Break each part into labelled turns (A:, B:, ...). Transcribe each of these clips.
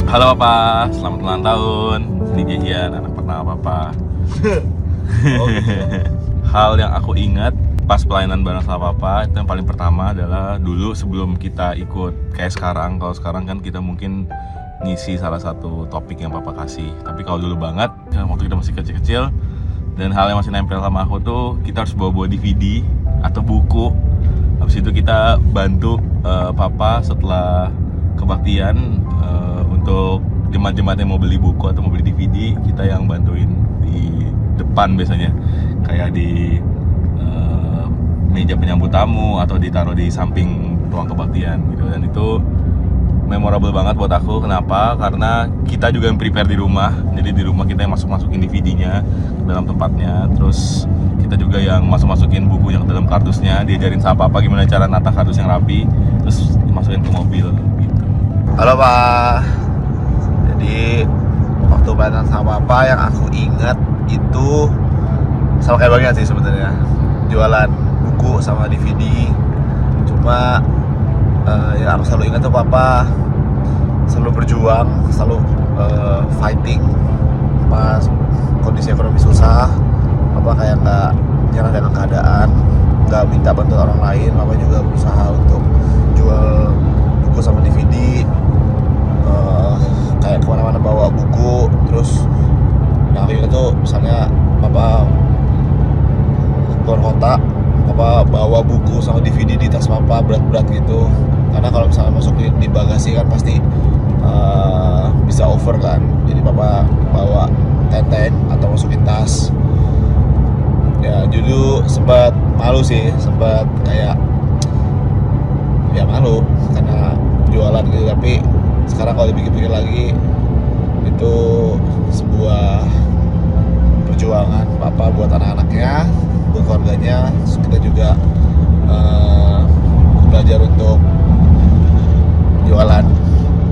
A: Halo Papa, selamat ulang tahun. Ini Jehian, anak pertama Papa.
B: Oh, gitu.
A: Hal yang aku ingat pas pelayanan bareng sama Papa itu yang paling pertama adalah dulu sebelum kita ikut kayak sekarang. Kalau sekarang kan kita mungkin ngisi salah satu topik yang Papa kasih. Tapi kalau dulu banget, waktu kita masih kecil-kecil dan hal yang masih nempel sama aku tuh kita harus bawa DVD atau buku. Habis itu kita bantu Papa setelah kebaktian untuk jemaat-jemaat yang mau beli buku atau mau beli DVD, kita yang bantuin di depan biasanya, kayak di meja penyambut tamu atau ditaruh di samping ruang kebaktian gitu. Dan itu memorable banget buat aku. Kenapa? Karena kita juga yang prepare di rumah. Jadi di rumah kita yang masukin DVD-nya ke dalam tempatnya. Terus kita juga yang masukin buku yang ke dalam kardusnya. Diajarin sama Papa gimana cara nata kardus yang rapi. Terus dimasukin ke mobil gitu.
B: Halo Pak. Jadi waktu pelayanan sama Papa yang aku ingat itu sama kayak bagian sih sebenarnya, jualan buku sama DVD. Cuma yang aku selalu ingat tuh Papa selalu berjuang, selalu fighting pas kondisi ekonomi susah. Papa kayak nggak nyerah dengan keadaan, nggak minta bantuan orang lain. Papa juga berusaha untuk jual buku sama DVD, kayak kemana-mana bawa buku. Terus yang aku ingat tuh misalnya Papa keluar kota, Papa bawa buku sama DVD di tas Papa berat-berat gitu. Karena kalau misalnya masukin di bagasi kan pasti bisa over kan. Jadi Papa bawa tenteng atau masukin tas. Ya dulu sempat malu sih, sempat kayak ya malu karena jualan gitu. Tapi sekarang kalau dipikir-pikir lagi, itu sebuah perjuangan Papa buat anak-anaknya, buat keluarganya. Terus kita juga belajar untuk jualan.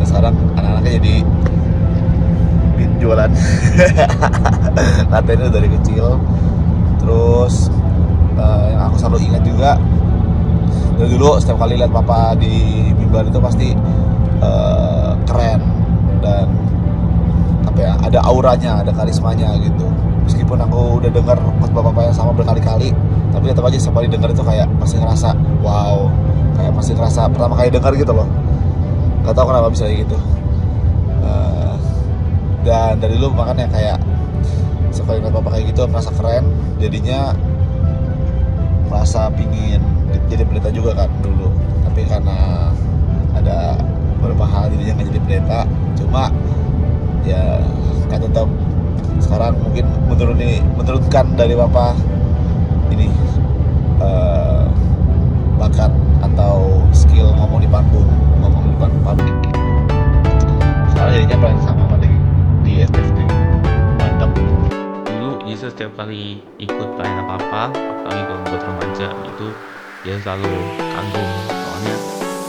B: Dan sekarang anak-anaknya jadi jualan. Latihannya dari kecil. Terus yang aku selalu ingat juga, dari dulu setiap kali lihat Papa di mimbar itu pasti keren dan apa ya, ada auranya, ada karismanya gitu. Meskipun aku udah dengar khotbah Papa yang sama berkali-kali, tapi tetap aja setiap kali dengar itu kayak masih ngerasa wow, kayak masih ngerasa pertama kali dengar gitu loh. Gak tau kenapa bisa kayak gitu. Dan dari dulu makanya kayak sekali lihat Papa kayak gitu merasa keren, jadinya merasa pingin jadi pendeta juga kan dulu. Tapi karena ada beberapa hal jadinya nggak jadi pendeta. Cuma ya kan tetap sekarang mungkin menurunkan dari Papa ini bakat atau skill ngomong di panggung. Sekarang jadinya pelayan sama di STFD. Mantap.
C: Dulu Yesus setiap kali ikut pelayanan Papa, apalagi kalau buat remaja itu dia selalu kagum, soalnya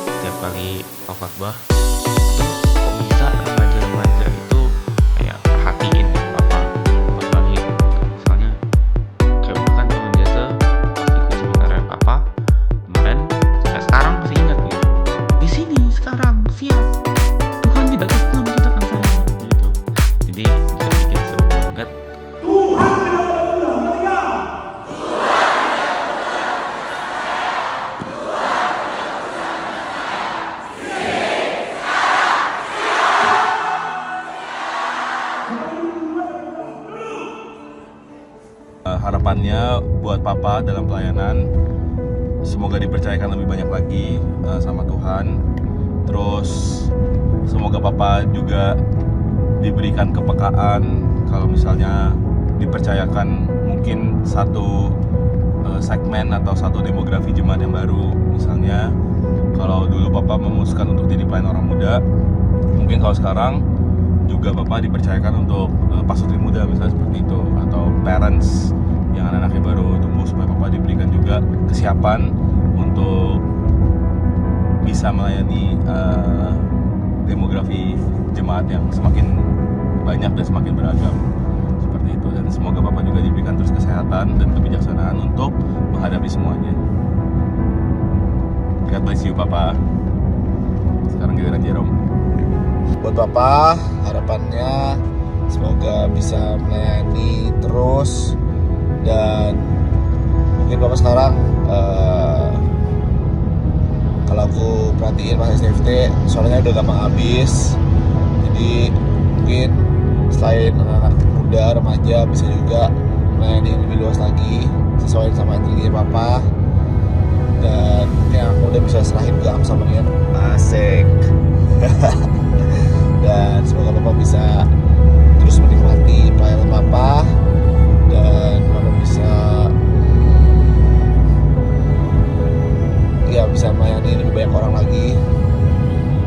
C: setiap kali khotbah itu kok bisa remaja-remaja itu kayak perhatiin Papa. Apalagi misalnya kayak bahkan teman biasa pas ikut seminarnya Papa kemarin, sampai sekarang masih ingat gitu, di sini sekarang siap Tuhan tidak pernah menciptakan saya gitu. Jadi bisa bikin seru banget.
A: Harapannya buat Papa dalam pelayanan, semoga dipercayakan lebih banyak lagi sama Tuhan. Terus semoga Papa juga diberikan kepekaan kalau misalnya dipercayakan mungkin satu segmen atau satu demografi jemaat yang baru. Misalnya kalau dulu Papa memutuskan untuk jadi pelayan orang muda, mungkin kalau sekarang juga Papa dipercayakan untuk pasutri muda misalnya seperti itu, atau parents yang anak-anaknya baru tumbuh, supaya Papa diberikan juga kesiapan untuk bisa melayani demografi jemaat yang semakin banyak dan semakin beragam seperti itu. Dan semoga Papa juga diberikan terus kesehatan dan kebijaksanaan untuk menghadapi semuanya. God bless you Papa. Sekarang giliran Jerome.
B: buat Papa, harapannya semoga bisa melayani terus. Dan mungkin Papa sekarang kalau aku perhatiin pas SFT soalnya udah gampang habis, jadi mungkin selain anak-anak muda, remaja, bisa juga melayani lebih luas lagi sesuai sama energinya Papa. Dan yang aku udah bisa serahin ke aku sama Nian, asik. Dan semoga Papa bisa terus menikmati pelayanan Papa, dan Papa bisa bisa melayani lebih banyak orang lagi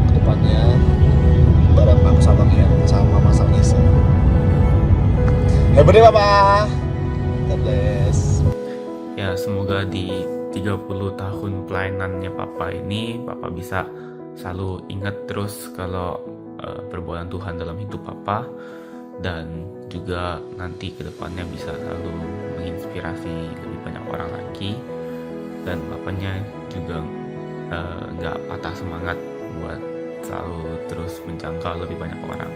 B: ke depannya bareng aku sama Nian sama Mas Nisa. Happy birthday Papa. God bless.
C: Ya, semoga di 30 tahun pelayanannya Papa ini, Papa bisa selalu ingat terus kalau perbuatan Tuhan dalam hidup Papa, dan juga nanti ke depannya bisa selalu menginspirasi lebih banyak orang lagi, dan Papanya juga nggak patah semangat buat selalu terus menjangkau lebih banyak orang.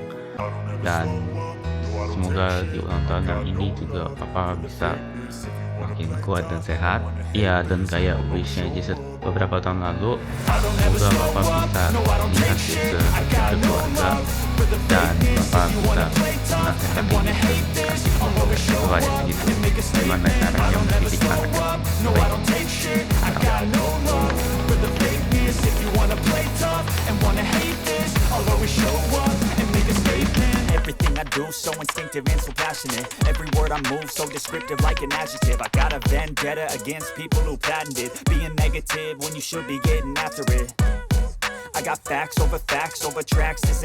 C: Dan semoga di ulang tahun yang ini juga Papa bisa makin kuat dan sehat. Iya, dan kayak wishnya Jesus beberapa tahun lalu, semoga Papa bisa lihat ke keluarga, dan Papa bisa menasehati dan kasih doa ya gitu, gimana caranya mendidik anaknya
D: Everything I do, so instinctive and so passionate. Every word I move, so descriptive like an adjective. I got a vendetta against people who patented being negative when you should be getting after it. I got facts over tracks, this